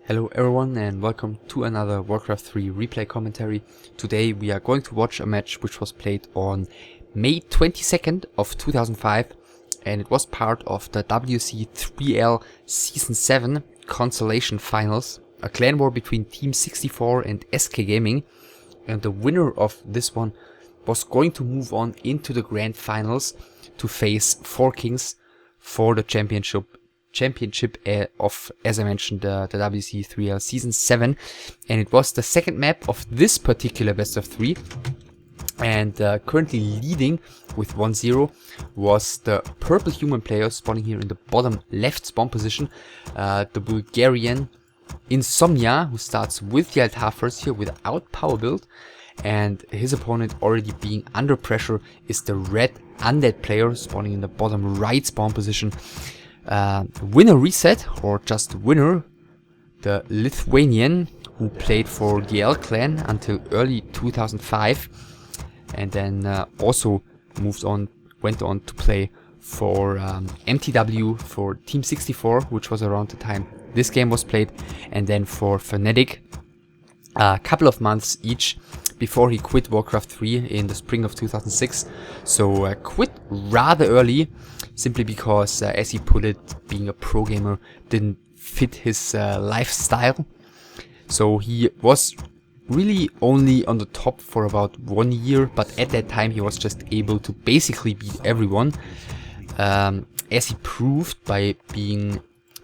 Hello everyone and welcome to another Warcraft 3 replay commentary. Today we are going to watch a match which was played on May 22nd of 2005 and it was part of the Wc3 Season 7 Consolation Finals, a clan war between Team 64 and SK Gaming, and the winner of this one was going to move on into the Grand Finals to face 4 Kings for the championship of, as I mentioned, the WC3 Season 7, and it was the second map of this particular best of 3, and currently leading with 1-0 was the purple human player spawning here in the bottom left spawn position, the Bulgarian Insomnia, who starts with the altar first here without power build, and his opponent, already being under pressure, is the red undead player spawning in the bottom right spawn position. WinneReseT, or just Winner, the Lithuanian who played for the L clan until early 2005 and then also went on to play for MTW for Team 64, which was around the time this game was played, and then for Fnatic a couple of months each before he quit Warcraft 3 in the spring of 2006. So quit rather early, simply because, as he put it, being a pro gamer didn't fit his lifestyle. So he was really only on the top for about 1 year, but at that time he was just able to basically beat everyone, as he proved by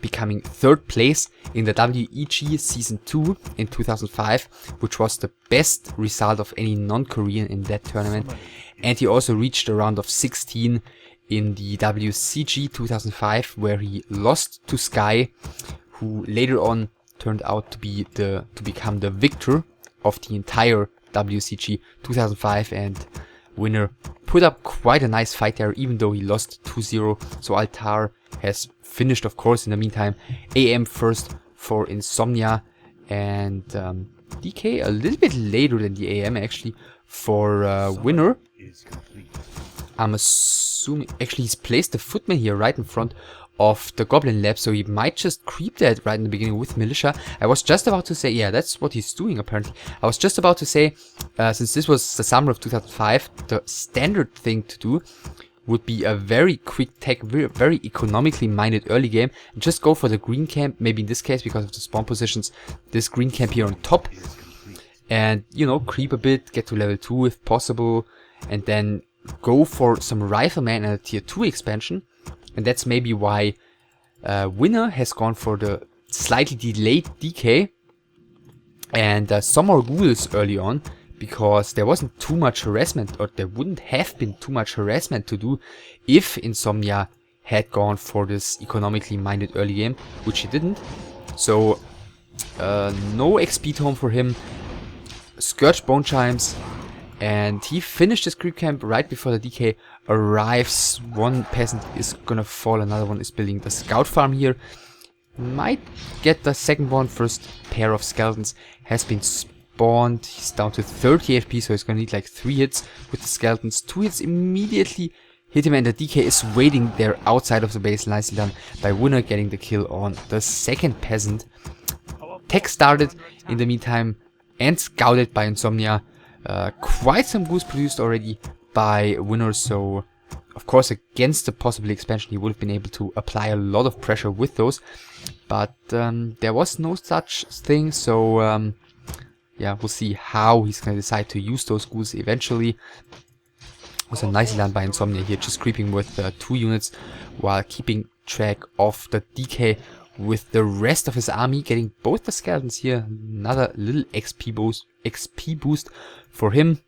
becoming 3rd place in the WEG Season 2 in 2005, which was the best result of any non-Korean in that tournament. And he also reached a round of 16 in the WCG 2005, where he lost to Sky, who later on turned out to become the victor of the entire WCG 2005, and Winner put up quite a nice fight there, even though he lost 2-0. So Altar has finished, of course, in the meantime. AM first for Insomnia, and DK a little bit later than the AM actually for Winner. I'm assuming, actually he's placed the footman here right in front of the Goblin Lab, so he might just creep that right in the beginning with Militia. I was just about to say, yeah, that's what he's doing apparently. I was just about to say, since this was the summer of 2005, the standard thing to do would be a very quick tech, very economically minded early game, and just go for the green camp, maybe in this case because of the spawn positions, this green camp here on top, and, you know, creep a bit, get to level 2 if possible, and then go for some Rifleman and a tier 2 expansion. And that's maybe why Winner has gone for the slightly delayed DK and some more ghouls early on, because there wasn't too much harassment, or there wouldn't have been too much harassment to do if Insomnia had gone for this economically minded early game, which he didn't. So no XP tome for him, Scourge Bone Chimes, and he finished his creep camp right before the DK arrives. One peasant is gonna fall, another one is building the scout farm here. Might get the second one. First pair of skeletons has been spawned. He's down to 30 HP, so he's gonna need like 3 hits with the skeletons. 2 hits immediately hit him, and the DK is waiting there outside of the base. Nicely done by Winner, getting the kill on the second peasant. Tech started in the meantime and scouted by Insomnia. Quite some ghouls produced already by Winner, so of course against the possible expansion he would have been able to apply a lot of pressure with those, but there was no such thing, so yeah, we'll see how he's gonna decide to use those ghouls eventually. Also nicely done by Insomnia here, just creeping with 2 units while keeping track of the DK with the rest of his army, getting both the skeletons here. Another little XP boost for him,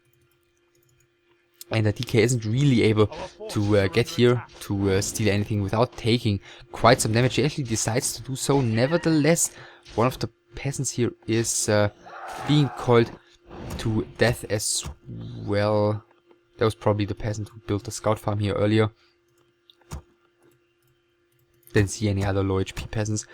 and the DK isn't really able to get here to steal anything without taking quite some damage. He actually decides to do so nevertheless. One of the peasants here is being called to death as well. That was probably the peasant who built the scout farm here earlier. Didn't see any other low HP peasants.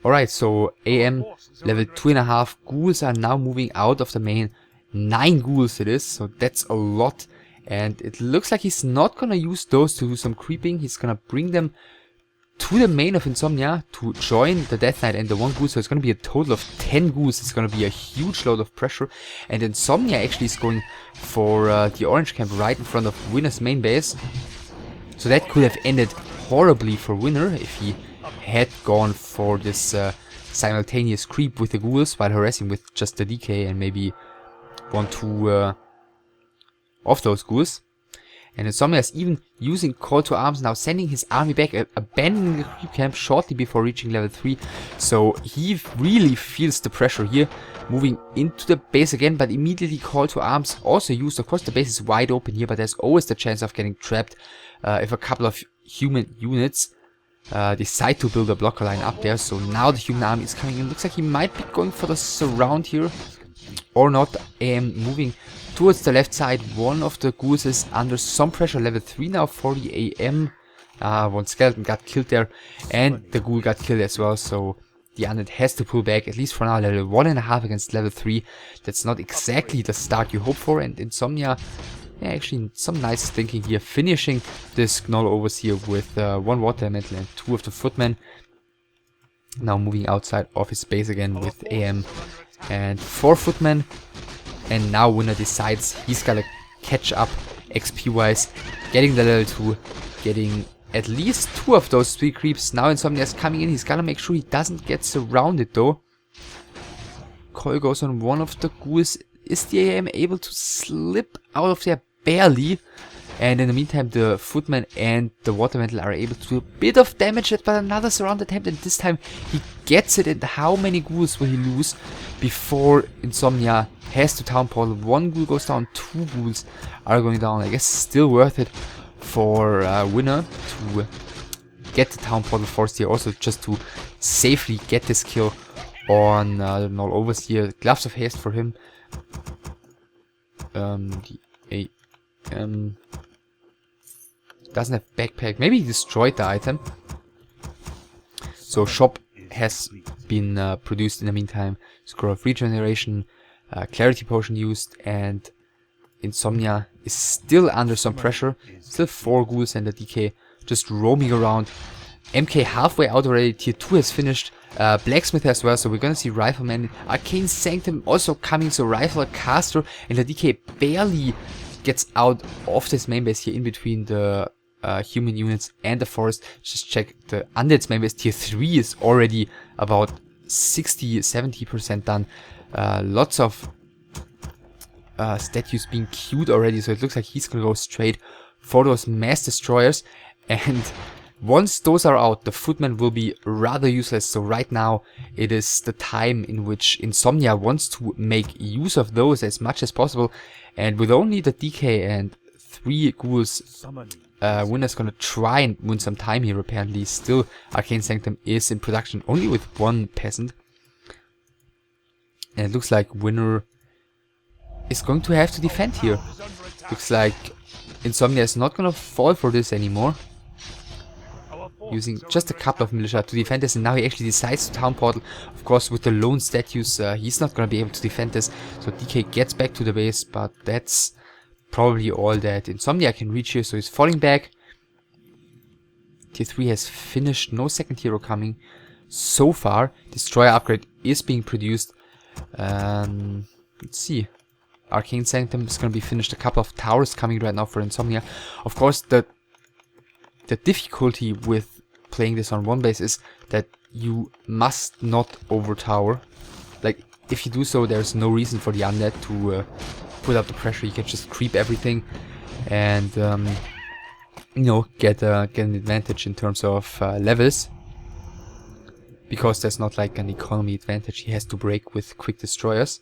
Alright, so AM level 2.5 ghouls are now moving out of the main. 9 ghouls it is, so that's a lot. And it looks like he's not gonna use those to do some creeping. He's gonna bring them to the main of Insomnia to join the Death Knight and the 1 ghoul, so it's going to be a total of 10 ghouls. It's going to be a huge load of pressure, and Insomnia actually is going for the orange camp right in front of Winner's main base. So that could have ended horribly for Winner if he had gone for this simultaneous creep with the ghouls while harassing with just the DK and maybe 1-2 of those ghouls. And Insomnia is even using Call to Arms now, sending his army back, abandoning the creep camp shortly before reaching level 3. So he really feels the pressure here, moving into the base again, but immediately Call to Arms also used. Of course the base is wide open here, but there's always the chance of getting trapped if a couple of human units decide to build a blocker line up there. So now the human army is coming in. Looks like he might be going for the surround here, or not. Moving towards the left side. One of the ghouls is under some pressure, level 3 now for the AM. One skeleton got killed there, and the ghoul got killed as well, so the undead has to pull back, at least for now. Level 1.5 against level 3. That's not exactly the start you hope for, and Insomnia, yeah, actually some nice thinking here, finishing this Gnoll Overseer with 1 Water Elemental and 2 of the Footmen. Now moving outside of his base again with AM and 4 Footmen. And now Winner decides he's gonna catch up XP wise, getting the level 2, getting at least 2 of those 3 creeps. Now Insomnia is coming in. He's gonna make sure he doesn't get surrounded though. Coil goes on one of the ghouls. Is the AM able to slip out of there? Barely. And in the meantime, the Footman and the Water Mantle are able to do a bit of damage, but another surround attempt, and this time he gets it. And how many ghouls will he lose before Insomnia has to town portal? 1 ghoul goes down, 2 ghouls are going down. I guess still worth it for Winner to get the town portal forced here, also just to safely get this kill on the Gnoll Overseer. Gloves of Haste for him. Doesn't have backpack. Maybe he destroyed the item. So shop has been produced in the meantime. Scroll of Regeneration, Clarity Potion used, and Insomnia is still under some pressure. Still 4 ghouls and a DK just roaming around. MK halfway out already. Tier 2 has finished. Blacksmith as well, so we're gonna see Rifleman. Arcane Sanctum also coming, so Rifle, Caster, and the DK barely gets out of this main base here in between the human units and the forest. Just check the undead's main base. Tier 3 is already about 60-70% done. Lots of statues being queued already, so it looks like he's gonna go straight for those mass destroyers. And once those are out, the Footman will be rather useless. So right now it is the time in which Insomnia wants to make use of those as much as possible. And with only the DK and 3 ghouls, Winner's gonna try and win some time here apparently. Still, Arcane Sanctum is in production only with 1 peasant. And it looks like Winner is going to have to defend here. Looks like Insomnia is not gonna fall for this anymore. Using just a couple of militia to defend this, and now he actually decides to town portal. Of course, with the lone statues, he's not gonna be able to defend this. So DK gets back to the base, but that's probably all that Insomnia can reach here. So he's falling back. Tier 3 has finished. No second hero coming so far. Destroyer upgrade is being produced. Let's see. Arcane Sanctum is gonna be finished. A couple of towers coming right now for Insomnia. Of course, the difficulty with playing this on 1 base is that you must not overtower. Like, if you do so, there's no reason for the undead to put up the pressure. You can just creep everything and you know, get an advantage in terms of levels, because there's not like an economy advantage he has to break with quick destroyers.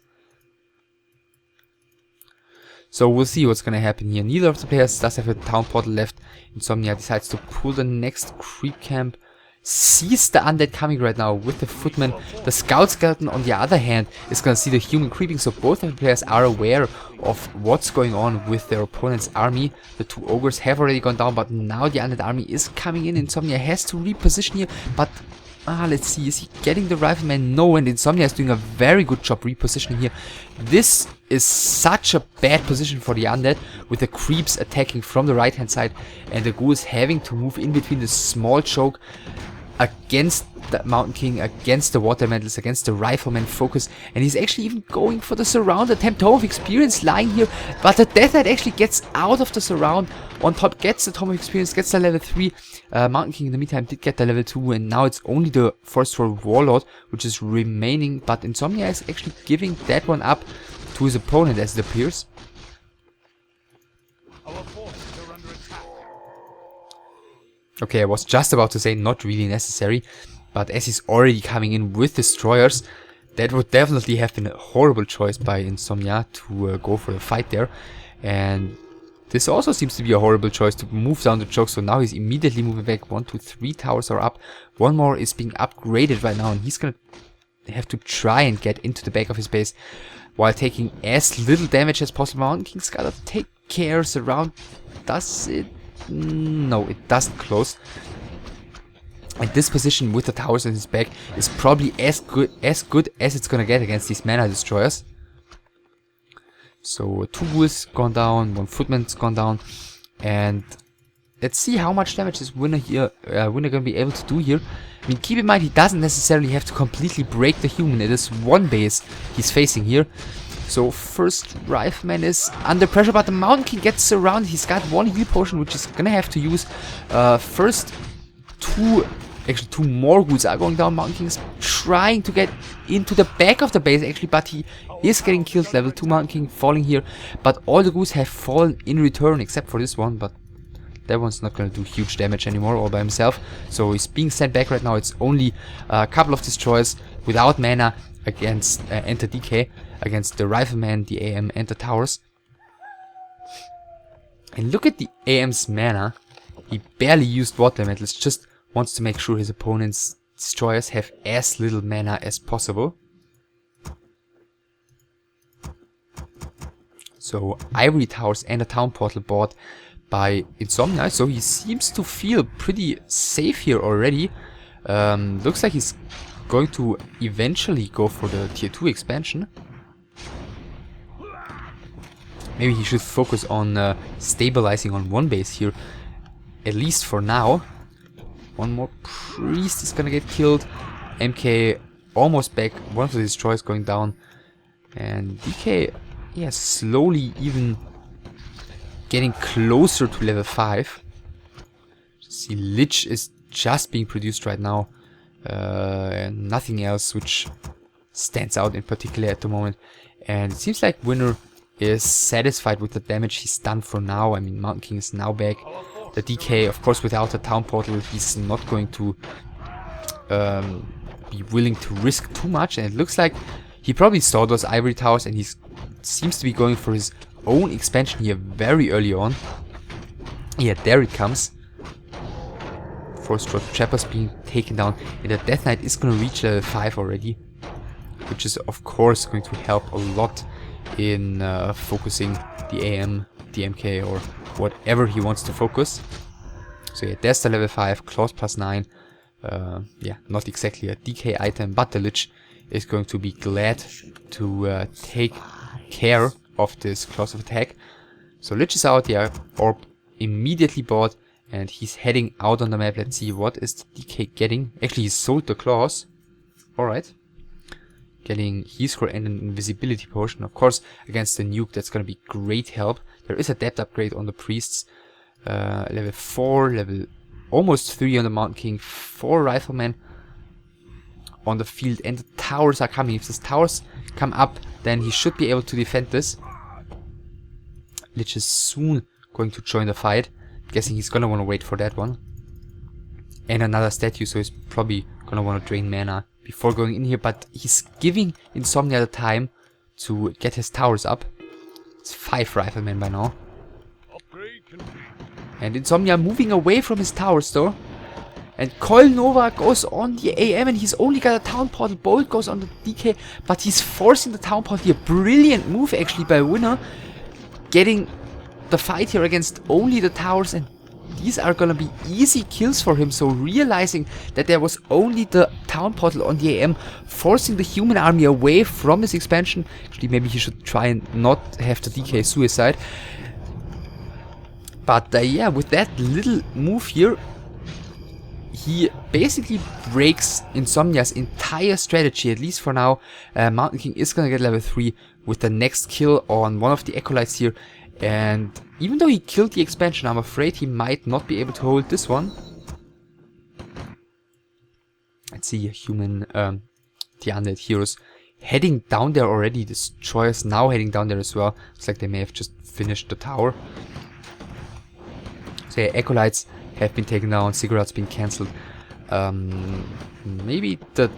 So we'll see what's gonna happen here. Neither of the players does have a town portal left. Insomnia decides to pull the next creep camp. Sees the undead coming right now with the Footman. The Scout Skeleton, on the other hand, is gonna see the human creeping. So both of the players are aware of what's going on with their opponent's army. The 2 ogres have already gone down, but now the undead army is coming in. Insomnia has to reposition here, but let's see, is he getting the rifleman? No, and Insomnia is doing a very good job repositioning here. This is such a bad position for the undead, with the creeps attacking from the right hand side and the ghouls having to move in between the small choke against the Mountain King, against the water elementals, against the rifleman focus, and he's actually even going for the surround attempt. Tome of Experience lying here, but the Death Knight actually gets out of the surround. On top gets the Tome of Experience, gets the level 3. Mountain King in the meantime did get the level 2, and now it's only the Forest Roar Warlord which is remaining, but Insomnia is actually giving that one up to his opponent as it appears. Okay, I was just about to say not really necessary, but as he's already coming in with destroyers, that would definitely have been a horrible choice by Insomnia to go for the fight there. And this also seems to be a horrible choice to move down the choke, so now he's immediately moving back. 1, 2, 3 towers are up. One more is being upgraded right now, and he's gonna have to try and get into the back of his base while taking as little damage as possible. Mountain King's gotta take care. Surround, does it? No, it doesn't close. And this position with the towers in his back is probably as good as it's gonna get against these mana destroyers. So 2 ghouls gone down, 1 footman's gone down, and let's see how much damage this winner gonna be able to do here. I mean, keep in mind he doesn't necessarily have to completely break the human. It is one base he's facing here. So first rifleman is under pressure, but the Mountain King gets surrounded. He's got 1 heal potion, which he's gonna have to use. First 2 more ghouls are going down. Mountain King is trying to get into the back of the base actually, but he is getting killed. Level 2 Mountain King falling here, but all the ghouls have fallen in return except for this one, but that one's not going to do huge damage anymore all by himself. So he's being sent back right now. It's only a couple of destroyers without mana against enter DK against the rifleman, the AM, and the towers. And look at the AM's mana. He barely used water elementals, just wants to make sure his opponent's destroyers have as little mana as possible. So Ivory Towers and a Town Portal bought by Insomnia, so he seems to feel pretty safe here already. Looks like he's going to eventually go for the tier 2 expansion. Maybe he should focus on stabilizing on one base here, at least for now. One more priest is gonna get killed. MK almost back, one of the destroyers going down, and DK, yeah, slowly even getting closer to level 5. See, Lich is just being produced right now, and nothing else which stands out in particular at the moment. And it seems like Winner is satisfied with the damage he's done for now. I mean, Mountain King is now back. The DK, of course, without a Town Portal, he's not going to be willing to risk too much. And it looks like he probably saw those Ivory Towers, and he seems to be going for his own expansion here very early on. Yeah, there it comes. Forest Road Trappers being taken down, and the Death Knight is going to reach level 5 already, which is of course going to help a lot in focusing the AM, DMK, or whatever he wants to focus. So yeah, there's the level 5, Claws plus 9. Yeah, not exactly a DK item, but the Lich is going to be glad to take care of this Claws of Attack. So Lich is out, yeah, Orb immediately bought, and he's heading out on the map. Let's see, what is the DK getting? Actually, he sold the Claws. Alright. Getting heal score and an invisibility potion. Of course, against the nuke, that's gonna be great help. There is a depth upgrade on the priests. Level 4, level almost 3 on the Mountain King. 4 riflemen on the field, and the towers are coming. If these towers come up, then he should be able to defend this. Lich is soon going to join the fight. Guessing he's gonna want to wait for that one. And another statue, so he's probably gonna want to drain mana before going in here, but he's giving Insomnia the time to get his towers up. It's 5 riflemen by now. And Insomnia moving away from his towers though. And Coil Nova goes on the AM, and he's only got a Town Portal. Bolt goes on the DK, but he's forcing the Town Portal here. Brilliant move actually by Winner. Getting the fight here against only the towers, and these are gonna be easy kills for him. So realizing that there was only the town portal on the AM, forcing the human army away from this expansion. Actually, maybe he should try and not have the DK suicide. But yeah, with that little move here, he basically breaks Insomnia's entire strategy, at least for now. Mountain King is gonna get level 3 with the next kill on one of the acolytes here. And even though he killed the expansion, I'm afraid he might not be able to hold this one. Let's see, human, the undead heroes heading down there already. Destroyers now heading down there as well. Looks like they may have just finished the tower. So yeah, acolytes have been taken down, cigarettes been cancelled. Maybe the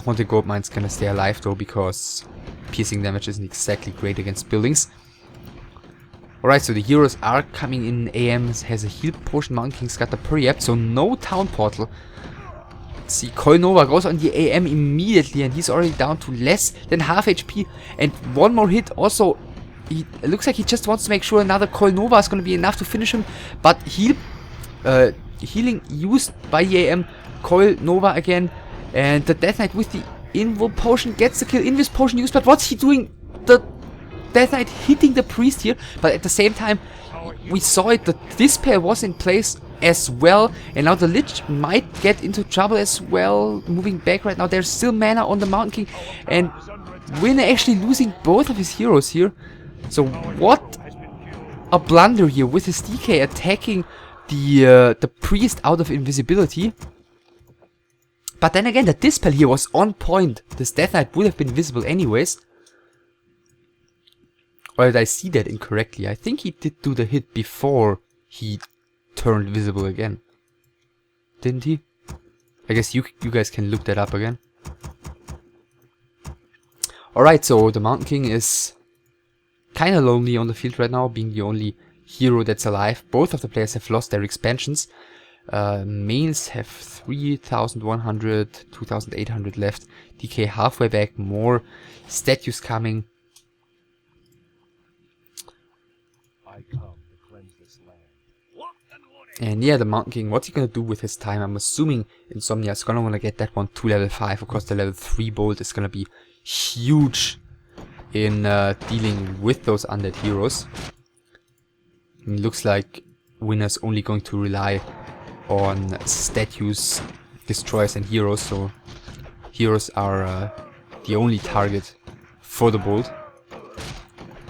haunted gold mine's gonna stay alive though, because piercing damage isn't exactly great against buildings. Alright, so the heroes are coming in. AM has a heal potion, Mountain King's got the Periap, so no town portal. Let's see, Coil Nova goes on the AM immediately, and he's already down to less than half HP. And one more hit also. It looks like he just wants to make sure another Coil Nova is going to be enough to finish him, but healing used by the AM. Coil Nova again, and the Death Knight with the Invo potion gets the kill. Invis potion used, but what's he doing? The Death Knight hitting the priest here, but at the same time we saw it, the Dispel was in place as well, and now the Lich might get into trouble as well. Moving back right now, there's still mana on the Mountain King, and Winner actually losing both of his heroes here. So what a blunder here with his DK attacking the priest out of invisibility. But then again, the Dispel here was on point. This Death Knight would have been visible anyways. Or did I see that incorrectly? I think he did do the hit before he turned visible again. Didn't he? I guess you guys can look that up again. Alright, so the Mountain King is kinda lonely on the field right now, being the only hero that's alive. Both of the players have lost their expansions. Males have 3,100, 2,800 left. DK halfway back, more statues coming. And yeah, the Mountain King, what's he gonna do with his time? I'm assuming Insomnia is gonna wanna get that one to level 5. Of course, the level 3 bolt is gonna be huge in dealing with those undead heroes. It looks like Winner's only going to rely on statues, destroyers and heroes, so heroes are the only target for the bolt.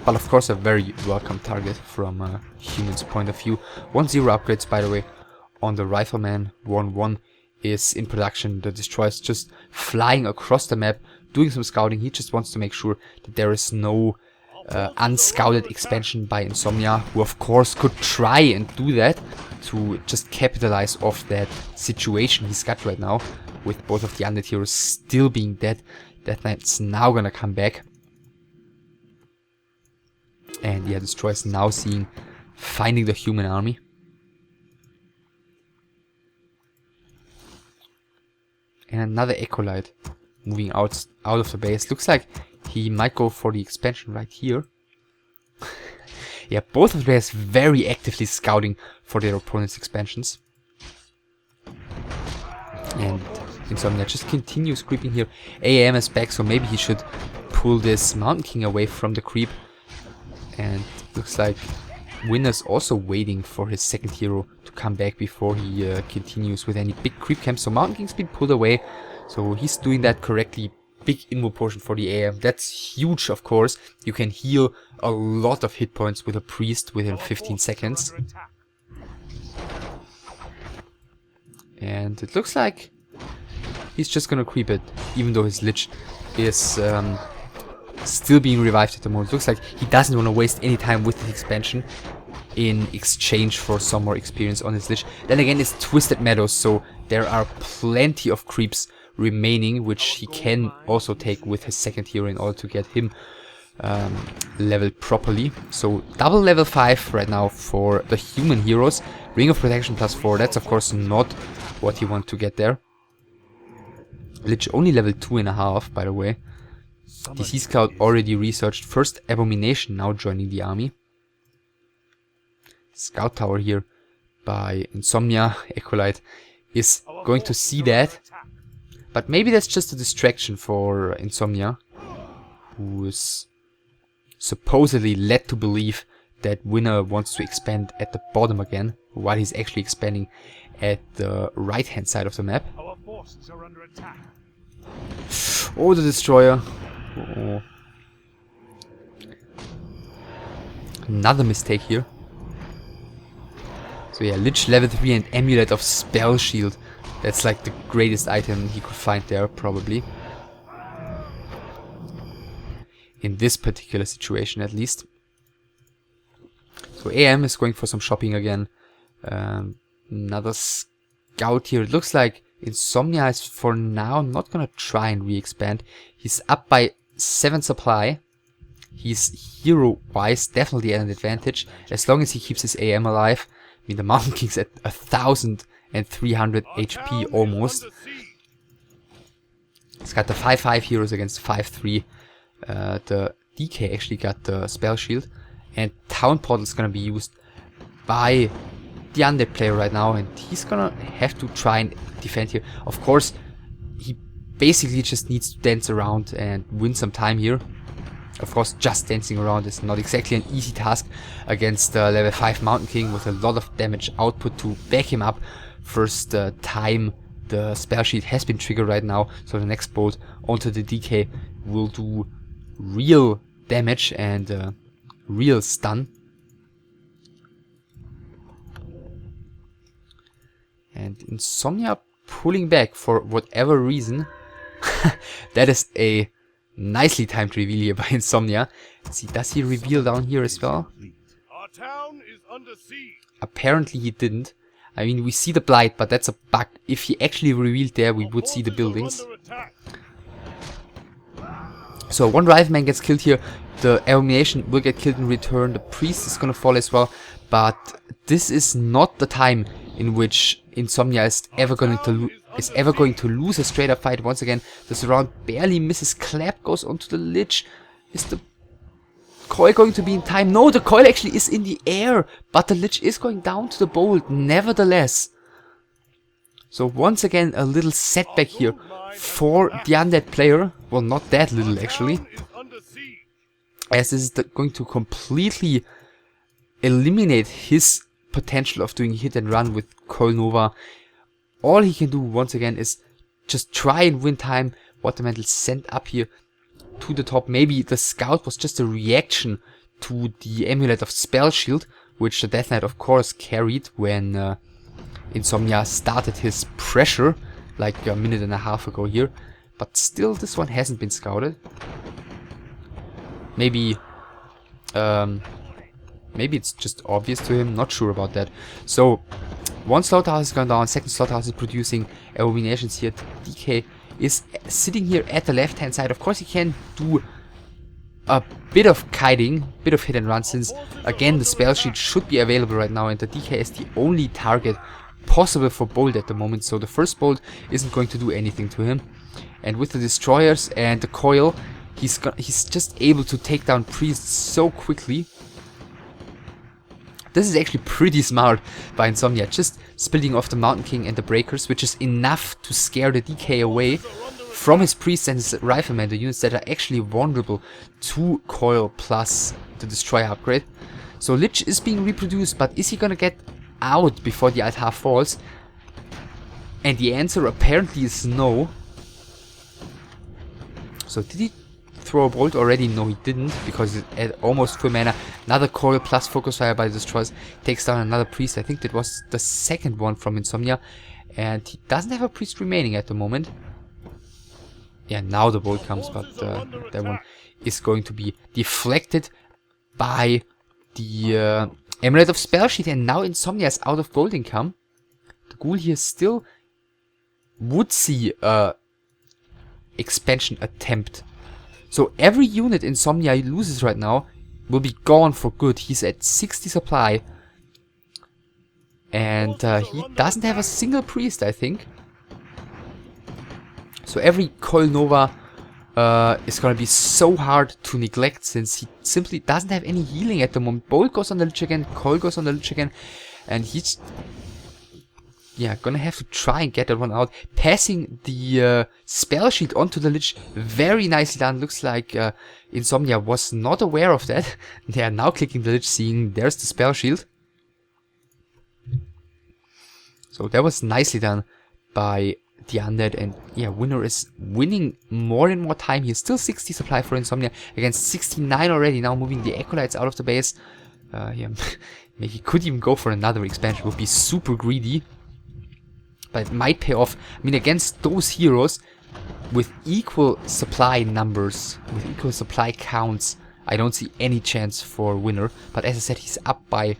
But of course a very welcome target from a human's point of view. 1-0 upgrades, by the way, on the Rifleman. 1-1 is in production. The destroyer's just flying across the map, doing some scouting. He just wants to make sure that there is no unscouted expansion by Insomnia, who of course could try and do that to just capitalize off that situation he's got right now, with both of the undead heroes still being dead. Death Knight's now gonna come back. And yeah, Destroyer's now finding the human army. And another Acolyte moving out of the base. Looks like he might go for the expansion right here. Yeah, both of the players very actively scouting for their opponent's expansions. And Insomnia just continues creeping here. AM is back, so maybe he should pull this Mountain King away from the creep. And looks like Winner's also waiting for his second hero to come back before he continues with any big creep camps. So Mountain King's been pulled away, so he's doing that correctly. Big invo potion for the AM. That's huge, of course. You can heal a lot of hit points with a priest within 15 seconds. And it looks like he's just gonna creep it, even though his Lich is still being revived at the moment. Looks like he doesn't want to waste any time with the expansion in exchange for some more experience on his Lich. Then again, it's Twisted Meadows, so there are plenty of creeps remaining, which he can also take with his second hero in order to get him leveled properly. So double level 5 right now for the human heroes. Ring of Protection +4, that's of course not what you want to get there. Lich only level 2.5, by the way. DC Scout already researched. First Abomination now joining the army. Scout Tower here by Insomnia. Acolyte is going to see that. But maybe that's just a distraction for Insomnia, who is supposedly led to believe that Winner wants to expand at the bottom again, while he's actually expanding at the right hand side of the map. Our forces are under attack. Oh, the destroyer. Oh. Another mistake here. So yeah, Lich level 3 and Amulet of Spell Shield. That's like the greatest item he could find there, probably. In this particular situation, at least. So AM is going for some shopping again. Another scout here. It looks like Insomnia is for now not gonna try and re-expand. He's up by 7 supply. He's hero-wise definitely at an advantage, as long as he keeps his AM alive. I mean, the Mountain King's at 1,300 HP almost. He's got the 5-5 heroes against 5-3. The DK actually got the spell shield, and Town Portal is gonna be used by the undead player right now, and he's gonna have to try and defend here. Of course, he basically just needs to dance around and win some time here. Of course, just dancing around is not exactly an easy task against level 5 Mountain King with a lot of damage output to back him up. First time the spell shield has been triggered right now, so the next bolt onto the DK will do real damage and real stun. And Insomnia pulling back for whatever reason. That is a nicely timed reveal here by Insomnia. Let's see, does he reveal down here as well? Our town is under siege. Apparently he didn't. I mean, we see the blight, but that's a bug. If he actually revealed there, we would see the buildings. So one rifleman gets killed here. The abomination will get killed in return. The priest is gonna fall as well. But this is not the time in which Insomnia is ever going to lose a straight up fight. Once again, the surround barely misses. Clap goes onto the Lich. Is the coil going to be in time? No, the coil actually is in the air, but the Lich is going down to the bolt nevertheless. So once again, a little setback here for the undead player. Well, not that little actually, as this is going to completely eliminate his potential of doing hit and run with Coil Nova. All he can do once again is just try and win time. Watermantle sent up here to the top. Maybe the scout was just a reaction to the Amulet of Spell Shield, which the Death Knight of course carried when Insomnia started his pressure like a minute and a half ago here. But still, this one hasn't been scouted. Maybe maybe it's just obvious to him, not sure about that. So, one slaughterhouse has gone down, second slaughterhouse is producing abominations here. DK is sitting here at the left hand side. Of course he can do a bit of kiting, bit of hit and run, since again the spell sheet should be available right now and the DK is the only target possible for bolt at the moment. So the first bolt isn't going to do anything to him. And with the destroyers and the coil, he's just able to take down priests so quickly. This is actually pretty smart by Insomnia, just splitting off the Mountain King and the Breakers, which is enough to scare the DK away from his priests and his riflemen, the units that are actually vulnerable to coil plus the destroyer upgrade. So Lich is being reproduced, but is he gonna get out before the altar falls? And the answer apparently is no. So did he throw a bolt already? No, he didn't, because it at almost full mana. Another coil plus focus fire by the destroyers takes down another priest. I think that was the second one from Insomnia, and he doesn't have a priest remaining at the moment. Yeah, now the bolt comes, but that one is going to be deflected by the Amulet of Spell Sheet, and now Insomnia is out of gold income. The ghoul here still would see a expansion attempt. So every unit Insomnia loses right now will be gone for good. He's at 60 supply. And he doesn't have a single priest, I think. So every Coil Nova is gonna be so hard to neglect, since he simply doesn't have any healing at the moment. Bolt goes on the Lich again, Coil goes on the Lich again. and he's gonna have to try and get that one out. Passing the spell shield onto the Lich, very nicely done. Looks like Insomnia was not aware of that. They are now clicking the Lich, seeing there's the spell shield. So that was nicely done by the undead, and yeah, Winner is winning more and more time here. Still 60 supply for Insomnia against 69 already. Now moving the Acolytes out of the base. Yeah, maybe he could even go for another expansion. Would be super greedy, but it might pay off. I mean, against those heroes with equal supply numbers, with equal supply counts, I don't see any chance for Winner. But as I said, he's up by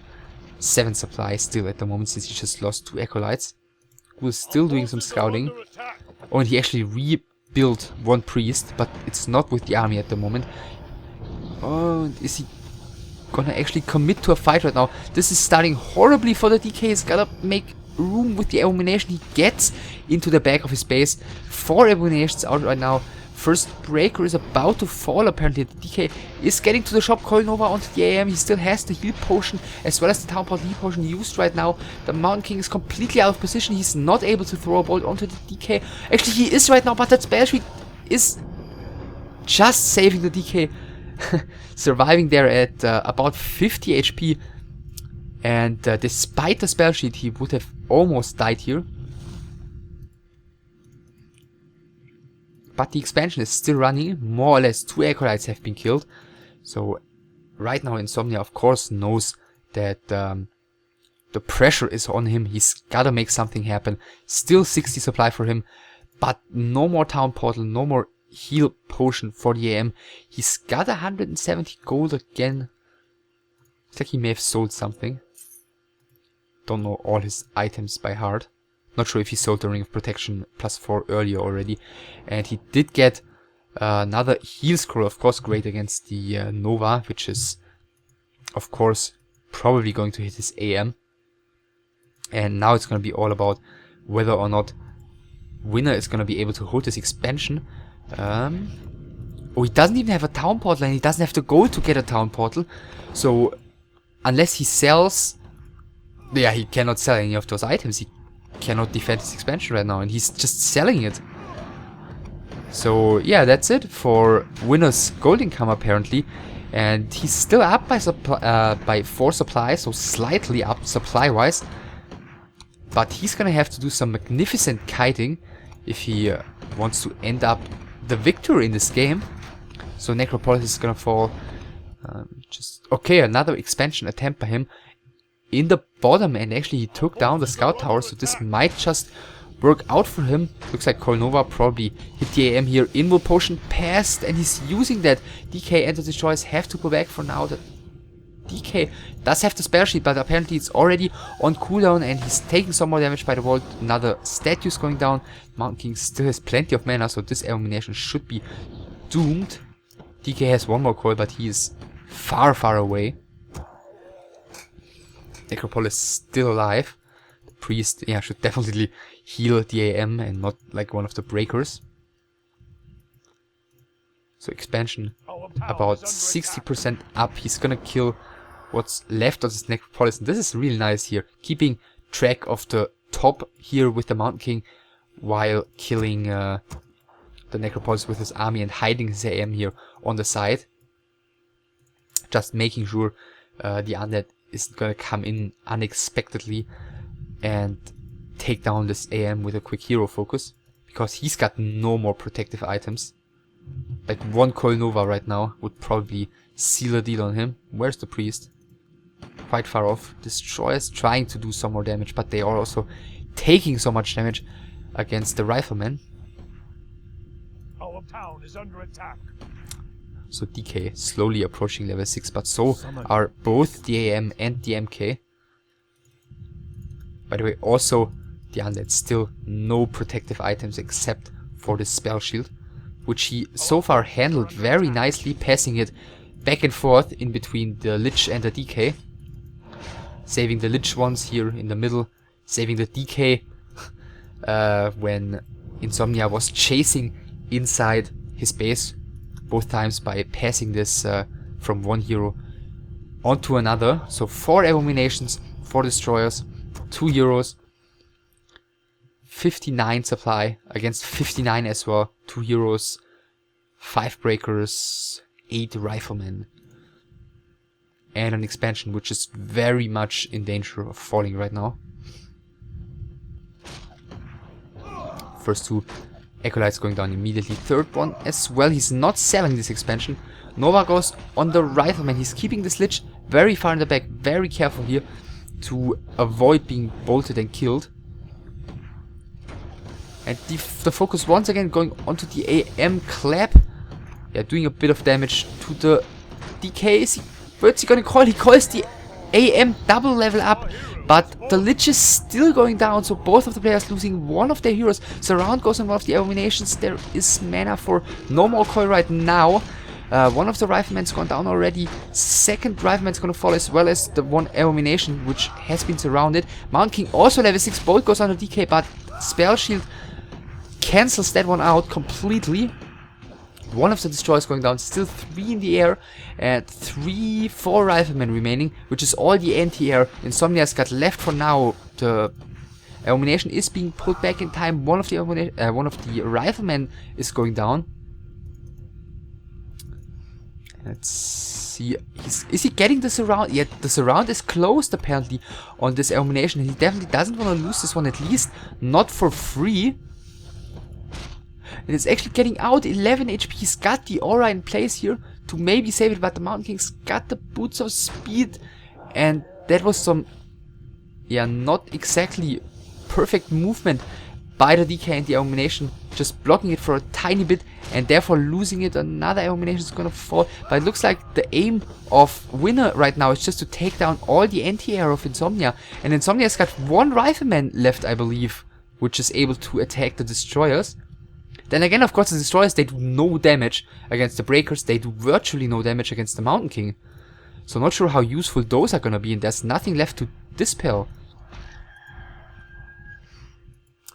7 supplies still at the moment, since he just lost 2 Acolytes. Who's still doing some scouting. Oh, and he actually rebuilt 1 priest, but it's not with the army at the moment. Oh, is he gonna actually commit to a fight right now? This is starting horribly for the DK. He's gotta make room with the abomination. He gets into the back of his base. 4 abominations out right now. First breaker is about to fall apparently. The DK is getting to the shop. Coil Nova onto the AM. He still has the heal potion as well as the town portal heal potion used right now. The Mountain King is completely out of position. He's not able to throw a bolt onto the DK. Actually, he is right now, but that spell sheet is just saving the DK. Surviving there at about 50 HP. And despite the spell sheet, he would have almost died here. But the expansion is still running. More or less 2 Acolytes have been killed. So right now Insomnia of course knows that the pressure is on him. He's gotta make something happen. Still 60 supply for him. But no more town portal, no more heal potion for the AM. He's got 170 gold again. It's like he may have sold something. Don't know all his items by heart. Not sure if he sold the Ring of Protection +4 earlier already. And he did get another heal scroll, of course, great against the Nova, which is, of course, probably going to hit his AM. And now it's going to be all about whether or not Winner is going to be able to hold this expansion. Oh, he doesn't even have a town portal, and he doesn't have to go to get a town portal. So, unless he sells... Yeah, he cannot sell any of those items. He cannot defend his expansion right now, and he's just selling it. So yeah, that's it for Winner's gold income apparently, and he's still up by 4 supplies, so slightly up supply wise. But he's gonna have to do some magnificent kiting if he wants to end up the victor in this game. So Necropolis is gonna fall. Okay, another expansion attempt by him in the bottom, and actually he took down the scout tower, so this might just work out for him. Looks like Coil Nova probably hit the AM here. Invo potion passed, and he's using that. DK and the destroyers have to go back for now. The DK does have the spell sheet, but apparently it's already on cooldown, and he's taking some more damage by the vault. Another statue's going down. Mountain King still has plenty of mana, so this elimination should be doomed. DK has 1 more coil, but he is far, far away. Necropolis still alive. The priest, yeah, should definitely heal the AM and not like one of the breakers. So expansion about 60% up. He's gonna kill what's left of this Necropolis, and this is really nice here, keeping track of the top here with the Mountain King while killing the Necropolis with his army and hiding his AM here on the side. Just making sure the undead isn't gonna come in unexpectedly and take down this AM with a quick hero focus, because he's got no more protective items. Like 1 Coil Nova right now would probably seal a deal on him. Where's the priest? Quite far off. Destroyers trying to do some more damage, but they are also taking so much damage against the riflemen. Our town is under attack. So DK slowly approaching level 6, but so are both the AM and the MK. By the way, also the undead still no protective items except for the spell shield, which he so far handled very nicely, passing it back and forth in between the Lich and the DK. Saving the Lich once here in the middle, saving the DK when Insomnia was chasing inside his base, both times by passing this from one hero onto another. So 4 abominations 4 destroyers, 2 heroes, 59 supply against 59 as well, 2 heroes, 5 breakers, 8 riflemen, and an expansion which is very much in danger of falling right now. First 2 acolytes going down immediately. Third one as well. He's not selling this expansion. Nova goes on the rifleman. He's keeping this lich very far in the back. Very careful here to avoid being bolted and killed. And the focus once again going onto the AM clap. Yeah, doing a bit of damage to the DK. What's he gonna call? He calls the AM double level up. But the lich is still going down, so both of the players losing one of their heroes. Surround goes on one of the abominations. There is mana for no more coil right now. One of the riflemen's gone down already. Second rifleman's gonna fall, as well as the one abomination which has been surrounded. Mountain King also level 6. Bolt goes on the DK, but Spell Shield cancels that one out completely. One of the destroyers going down, still 3 in the air, and 4 riflemen remaining, which is all the anti-air Insomnia's got left for now. The abomination is being pulled back in time. One of the riflemen is going down. Let's see, is he getting the surround? Yeah, the surround is closed apparently on this abomination. He definitely doesn't want to lose this one, at least not for free. And it's actually getting out 11 HP. He's got the aura in place here to maybe save it, but the Mountain King's got the boots of speed, and that was some, yeah, not exactly perfect movement by the DK and the abomination, just blocking it for a tiny bit and therefore losing it. Another abomination is gonna fall, but it looks like the aim of Winner right now is just to take down all the anti-air of Insomnia, and Insomnia's got 1 rifleman left, I believe, which is able to attack the destroyers. Then again, of course, the destroyers, they do no damage against the breakers. They do virtually no damage against the Mountain King. So not sure how useful those are gonna be, and there's nothing left to dispel.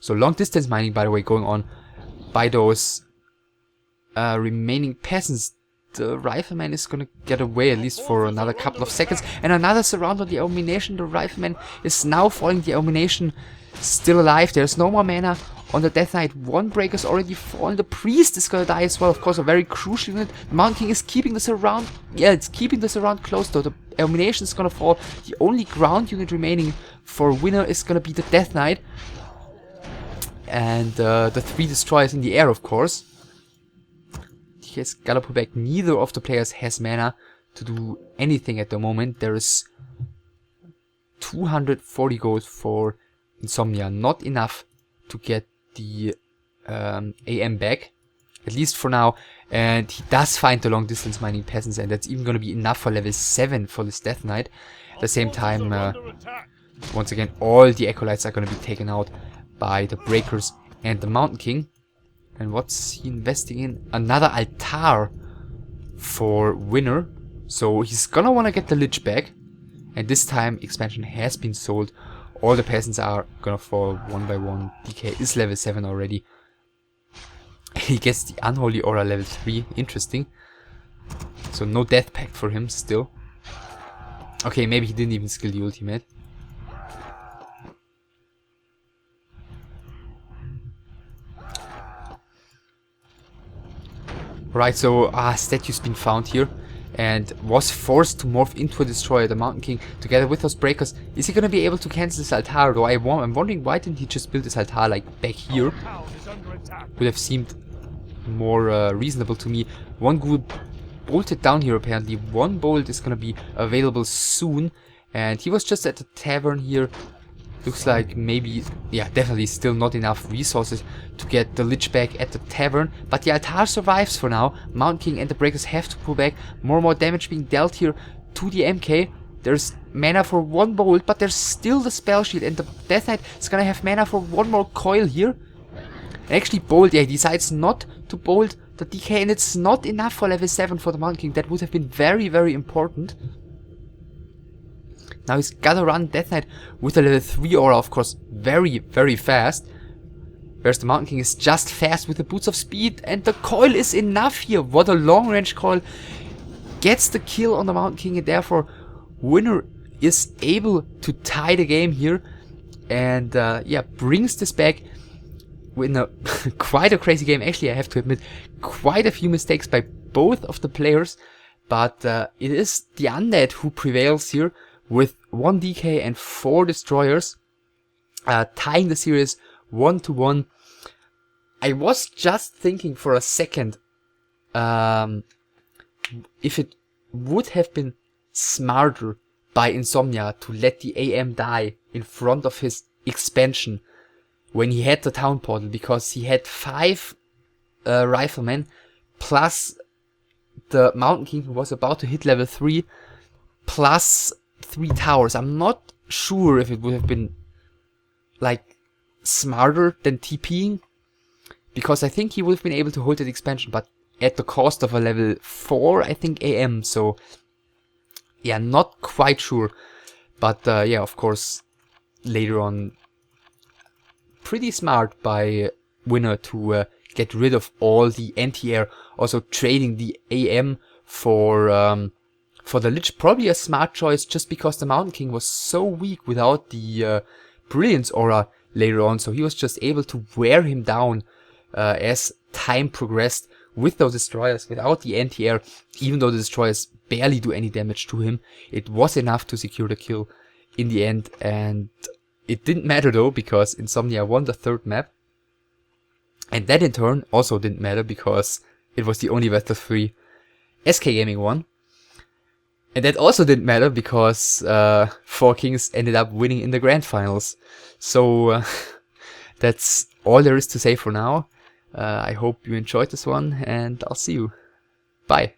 So long distance mining, by the way, going on by those remaining peasants. The rifleman is gonna get away at least for another couple of seconds. And another surround on the abomination. The rifleman is now falling. The abomination still alive. There's no more mana on the Death Knight. 1 breaker's already fallen. The priest is gonna die as well. Of course, a very crucial unit. The Mountain King is keeping the surround. Yeah, it's keeping the surround close though. The abomination is gonna fall. The only ground unit remaining for Winner is gonna be the Death Knight. And the 3 destroyers in the air, of course. He has gotta pull back. Neither of the players has mana to do anything at the moment. There is 240 gold for Insomnia. Not enough to get the AM back, at least for now. And he does find the long distance mining peasants, and that's even gonna be enough for level 7 for this Death Knight. At the same time, once again, all the acolytes are gonna be taken out by the breakers and the Mountain King. And what's he investing in? Another altar for Winner. So he's gonna wanna get the Lich back. And this time expansion has been sold. All the peasants are gonna fall one by one. DK is level 7 already. He gets the Unholy Aura level 3. Interesting. So no Death Pact for him still. Okay, maybe he didn't even skill the ultimate. Right, so statue's been found here and was forced to morph into a destroyer. The Mountain King, together with those breakers, is he gonna be able to cancel this altar? Though I'm wondering, why didn't he just build this altar like back here? Would have seemed more reasonable to me. 1 ghoul bolted down here apparently. 1 bolt is gonna be available soon, and he was just at the tavern here. Looks like maybe, yeah, definitely still not enough resources to get the Lich back at the tavern. But the altar survives for now. Mountain King and the breakers have to pull back. More and more damage being dealt here to the MK. There's mana for 1 bolt, but there's still the spell shield. And the Death Knight is gonna have mana for 1 more coil here. And actually bolt, yeah, he decides not to bolt the DK. And it's not enough for level 7 for the Mountain King. That would have been very, very important. Now he's gotta run Death Knight with a level 3 aura, of course, very, very fast. Whereas the Mountain King is just fast with the boots of speed, and the coil is enough here. What a long range coil. Gets the kill on the Mountain King, and therefore Winner is able to tie the game here, and yeah, brings this back with a quite a crazy game. Actually, I have to admit, quite a few mistakes by both of the players, but it is the undead who prevails here with 1 DK and 4 destroyers, tying the series 1-1. I was just thinking for a second if it would have been smarter by Insomnia to let the AM die in front of his expansion when he had the town portal, because he had 5 riflemen plus the Mountain King who was about to hit level 3 plus 3 towers. I'm not sure if it would have been like smarter than TPing, because I think he would have been able to hold that expansion, but at the cost of a level 4, I think, AM. So yeah, not quite sure. But yeah, of course, later on, pretty smart by Winner to get rid of all the anti-air, also trading the AM for the Lich. Probably a smart choice, just because the Mountain King was so weak without the Brilliance Aura later on, so he was just able to wear him down as time progressed with those destroyers without the anti-air. Even though the destroyers barely do any damage to him, it was enough to secure the kill in the end. And it didn't matter though, because Insomnia won the 3rd map, and that in turn also didn't matter because it was the only best of 3 SK Gaming won. And that also didn't matter because 4 Kings ended up winning in the grand finals. So that's all there is to say for now. I hope you enjoyed this one, and I'll see you. Bye.